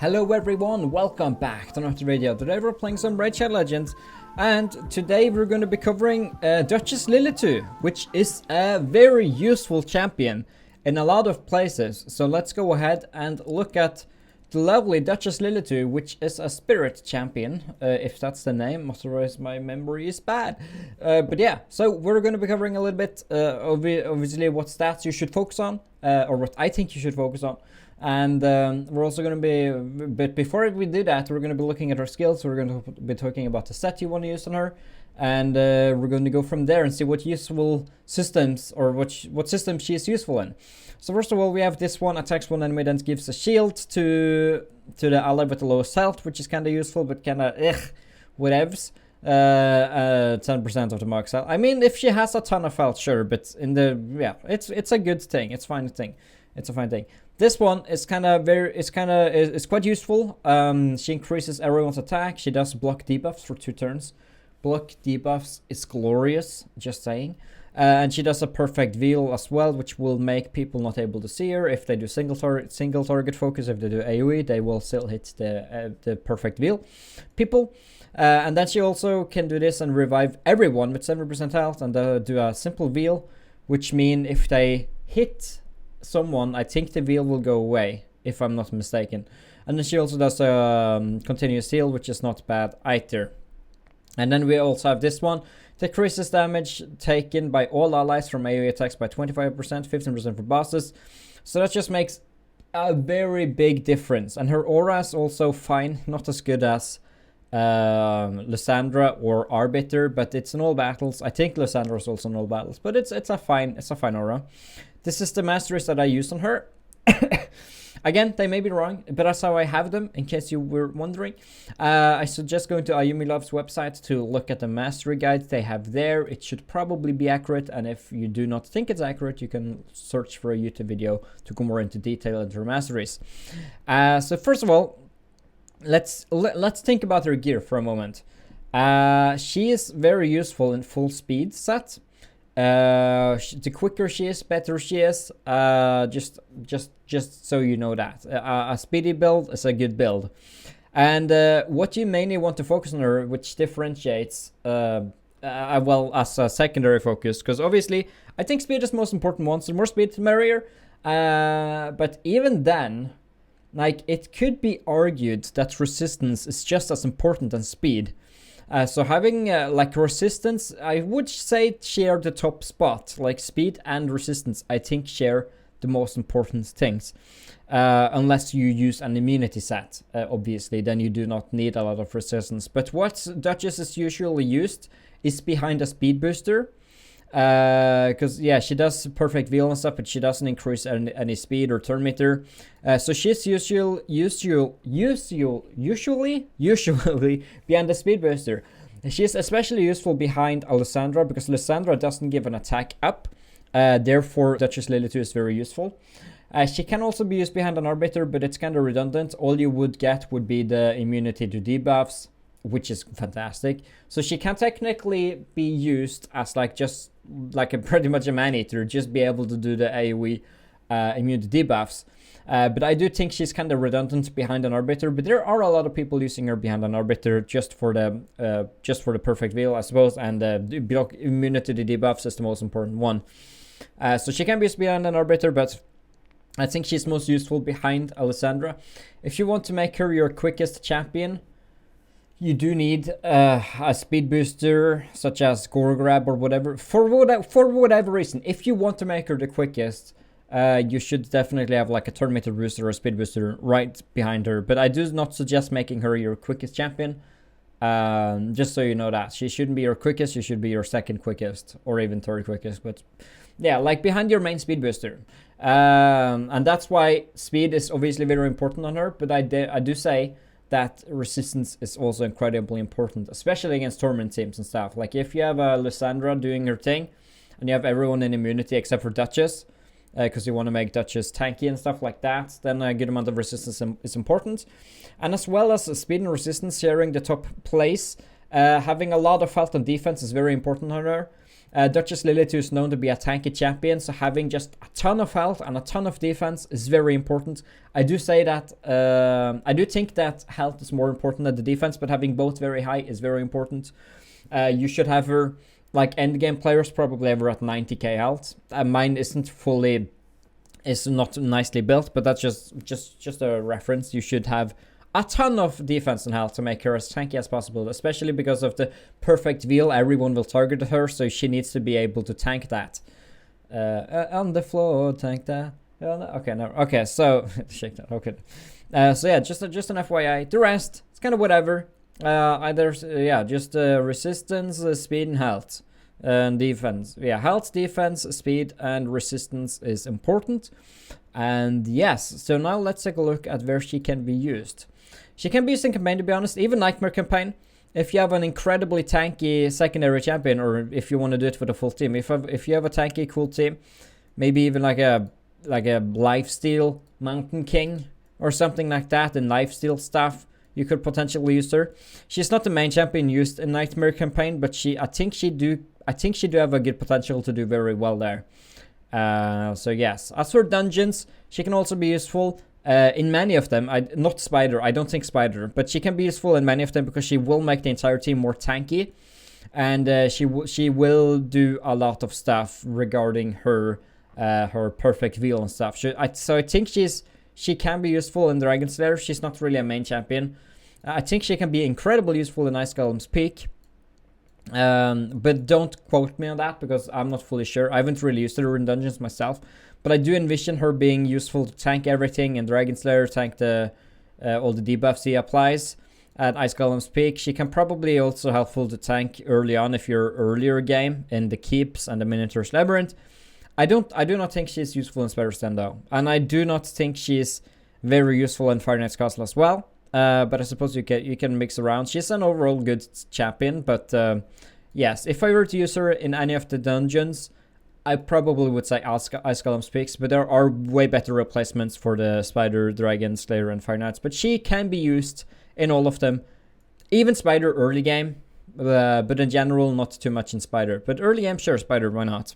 Hello everyone, welcome back to another video. Today we're playing some Raid Shadow Legends, and today we're going to be covering Duchess Lilitu, which is a very useful champion in a lot of places. So let's go ahead and look at the lovely Duchess Lilitu, which is a spirit champion, if that's the name, otherwise my memory is bad. But yeah, so we're going to be covering a little bit, obviously what stats you should focus on, or what I think you should focus on. And we're also going to be, but before we do that, we're going to be looking at her skills. We're going to be talking about the set you want to use on her. And we're going to go from there and see what useful systems, or what system she is useful in. So first of all, we have this one, attacks one enemy, then gives a shield to the ally with the lowest health, which is kind of useful, but kind of whatevs. 10% of the max health. I mean, if she has a ton of health, sure, but in the, yeah, it's a good thing. It's fine thing. It's a fine thing. This one is it's quite useful. She increases everyone's attack. She does block debuffs for 2 turns. Block debuffs is glorious, just saying. And she does a perfect veil as well, which will make people not able to see her. If they do single target focus, if they do AoE, they will still hit the perfect veil people. And then she also can do this and revive everyone with 7% health, and do a simple veil, which mean if they hit someone, I think the veil will go away, if I'm not mistaken. And then she also does a continuous heal, which is not bad either. And then we also have this one, decreases damage taken by all allies from AoE attacks by 25%, 15% for bosses. So that just makes a very big difference. And her aura is also fine, not as good as Lysandra or Arbiter, but it's in all battles. I think Lysandra is also in all battles, but it's a fine aura. This is the masteries that I use on her. Again, they may be wrong, but that's how I have them, in case you were wondering. I suggest going to Ayumi Love's website to look at the mastery guides they have there. It should probably be accurate, and if you do not think it's accurate, you can search for a YouTube video to go more into detail into her masteries. So first of all, let's think about her gear for a moment. She is very useful in full speed set. The quicker she is, better she is. Just so you know that a speedy build is a good build. And what you mainly want to focus on her, which differentiates well, as a secondary focus, because obviously I think speed is the most important one. So more speed, the merrier. But even then, like, it could be argued that resistance is just as important as speed. So having like resistance, I would say share the top spot. Like speed and resistance, I think share the most important things. Unless you use an immunity set, obviously, then you do not need a lot of resistance. But what Duchess is usually used is behind a speed booster. Because yeah, she does perfect veil and stuff, but she doesn't increase any speed or turn meter. So she's usually behind the speed booster. She's especially useful behind Lysandra, because Lysandra doesn't give an attack up. Therefore, Duchess Lilitu is very useful. She can also be used behind an Arbiter, but it's kind of redundant. All you would get would be the immunity to debuffs, which is fantastic. So she can technically be used as just pretty much a man-eater, just be able to do the AoE immunity debuffs. But I do think she's kind of redundant behind an Arbiter. But there are a lot of people using her behind an Arbiter just for the perfect veil, I suppose, and block immunity to debuffs is the most important one. So she can be used behind an Arbiter, but I think she's most useful behind Lysandra. If you want to make her your quickest champion, you do need a speed booster, such as Gore Grab or whatever. For whatever reason, if you want to make her the quickest, you should definitely have like a turn meter booster or a speed booster right behind her. But I do not suggest making her your quickest champion. Just so you know that. She shouldn't be your quickest, she should be your second quickest, or even third quickest. But yeah, like behind your main speed booster. And that's why speed is obviously very important on her. But I do say that resistance is also incredibly important, especially against tournament teams and stuff. Like if you have Lysandra doing her thing, and you have everyone in immunity except for Duchess, because you want to make Duchess tanky and stuff like that, then a good amount of resistance is important. And as well as speed and resistance sharing the top place, having a lot of health and defense is very important on her. Duchess Lilitu is known to be a tanky champion, so having just a ton of health and a ton of defense is very important. I do say that, I do think that health is more important than the defense, but having both very high is very important. You should have her, like endgame players probably have her at 90k health. Mine is not nicely built, but that's just a reference. You should have a ton of defense and health to make her as tanky as possible, especially because of the perfect wheel. Everyone will target her, so she needs to be able to tank that. On the floor, tank that. Okay, no. Okay, so shake that. Okay. So yeah, just an FYI. The rest, it's kind of whatever. Just resistance, speed, and health. And defense. Yeah, health, defense, speed, and resistance is important. And yes, so now let's take a look at where she can be used. She can be used in campaign, to be honest, even Nightmare campaign. If you have an incredibly tanky secondary champion, or if you want to do it for the full team. If you have a tanky, cool team, maybe even like a lifesteal Mountain King or something like that, and lifesteal stuff, you could potentially use her. She's not the main champion used in Nightmare campaign, but I think she do have a good potential to do very well there. So yes, as for dungeons, she can also be useful in many of them. Not Spider, I don't think Spider, but she can be useful in many of them because she will make the entire team more tanky, and she will do a lot of stuff regarding her perfect wheel and stuff. So I think she can be useful in Dragon Slayer. She's not really a main champion. I think she can be incredibly useful in Ice Golem's Peak. But don't quote me on that because I'm not fully sure. I haven't really used her in dungeons myself, but I do envision her being useful to tank everything in Dragon Slayer, tank all the debuffs he applies at Ice Golem's Peak. She can probably also helpful to tank early on if you're earlier game in the Keeps and the Minotaur's Labyrinth. I do not think she's useful in Spider's Den though, and I do not think she's very useful in Fire Knight's Castle as well. But I suppose you can mix around. She's an overall good champion, but yes, if I were to use her in any of the dungeons, I probably would say Ice Golem's Peaks, but there are way better replacements for the Spider, Dragon, Slayer, and Fire Knights. But she can be used in all of them, even Spider early game, but in general, not too much in Spider. But early game, sure, Spider, why not?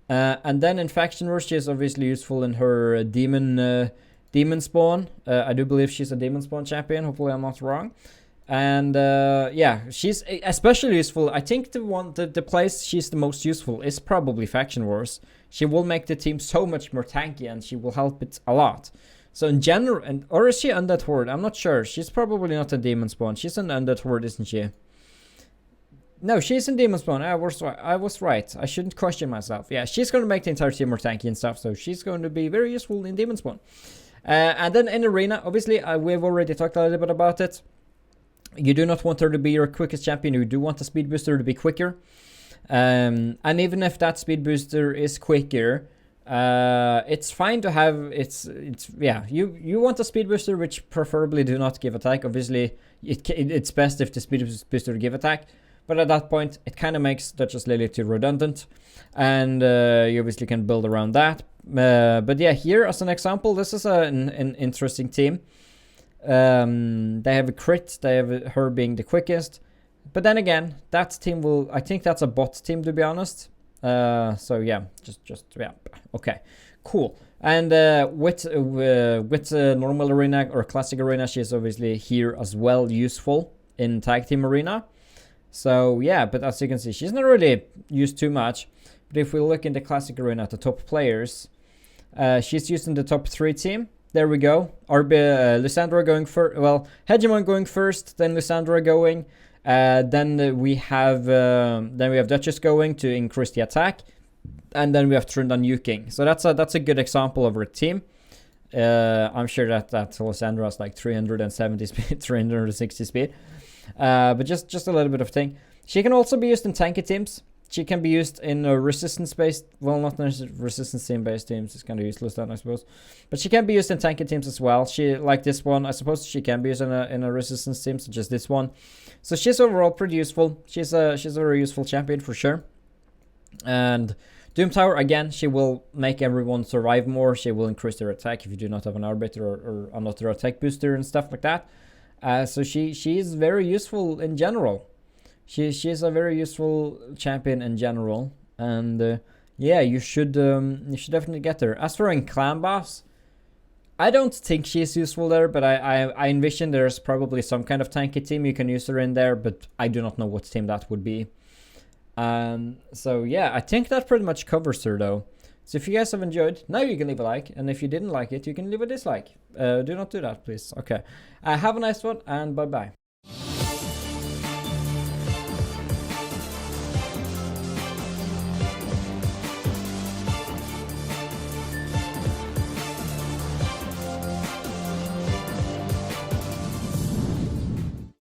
And then in Faction Wars, she is obviously useful in her Demon Spawn. I do believe she's a Demon Spawn champion. Hopefully I'm not wrong. And yeah, she's especially useful. I think the place she's the most useful is probably Faction Wars. She will make the team so much more tanky and she will help it a lot. So in general, or is she Undead Horde? I'm not sure. She's probably not a Demon Spawn. She's an Undead Horde, isn't she? No, she's in Demon Spawn. I was right. I shouldn't question myself. Yeah, she's going to make the entire team more tanky and stuff. So she's going to be very useful in Demon Spawn. And then in Arena, obviously, we've already talked a little bit about it. You do not want her to be your quickest champion. You do want the speed booster to be quicker. And even if that speed booster is quicker, it's fine to have. You want a speed booster which preferably do not give attack. Obviously, it's best if the speed booster give attack. But at that point, it kind of makes Duchess Lilitu redundant. And you obviously can build around that. But yeah, here as an example, this is an interesting team. They have a crit. They have her being the quickest. But then again, that team I think that's a bot team, to be honest. So yeah, yeah. Okay, cool. And with normal arena or classic arena, she's obviously here as well, useful in tag team arena. So yeah, but as you can see, she's not really used too much. But if we look in the classic arena at the top players, she's used in the top 3 team. There we go. Lysandra going first. Well, Hegemon going first, then Lysandra going. Then we have Duchess going to increase the attack, and then we have Trundan nuking. So that's a good example of her team. I'm sure that Lysandra has like 370 speed, 360 speed. But just a little bit of thing. She can also be used in tanky teams. She can be used in resistance-based, well, not resistance team-based teams. It's kind of useless then, I suppose. But she can be used in tanky teams as well. She, like this one, I suppose she can be used in a resistance team, such as this one. So she's overall pretty useful. She's a very useful champion for sure. And Doom Tower, again, she will make everyone survive more. She will increase their attack if you do not have an Arbiter or another attack booster and stuff like that. So she is very useful in general. She's a very useful champion in general, and yeah, you should definitely get her. As for in clan boss, I don't think she's useful there, but I envision there's probably some kind of tanky team you can use her in there, but I do not know what team that would be. So yeah, I think that pretty much covers her though. So if you guys have enjoyed, now you can leave a like, and if you didn't like it, you can leave a dislike. Do not do that, please. Okay. Have a nice one, and bye-bye.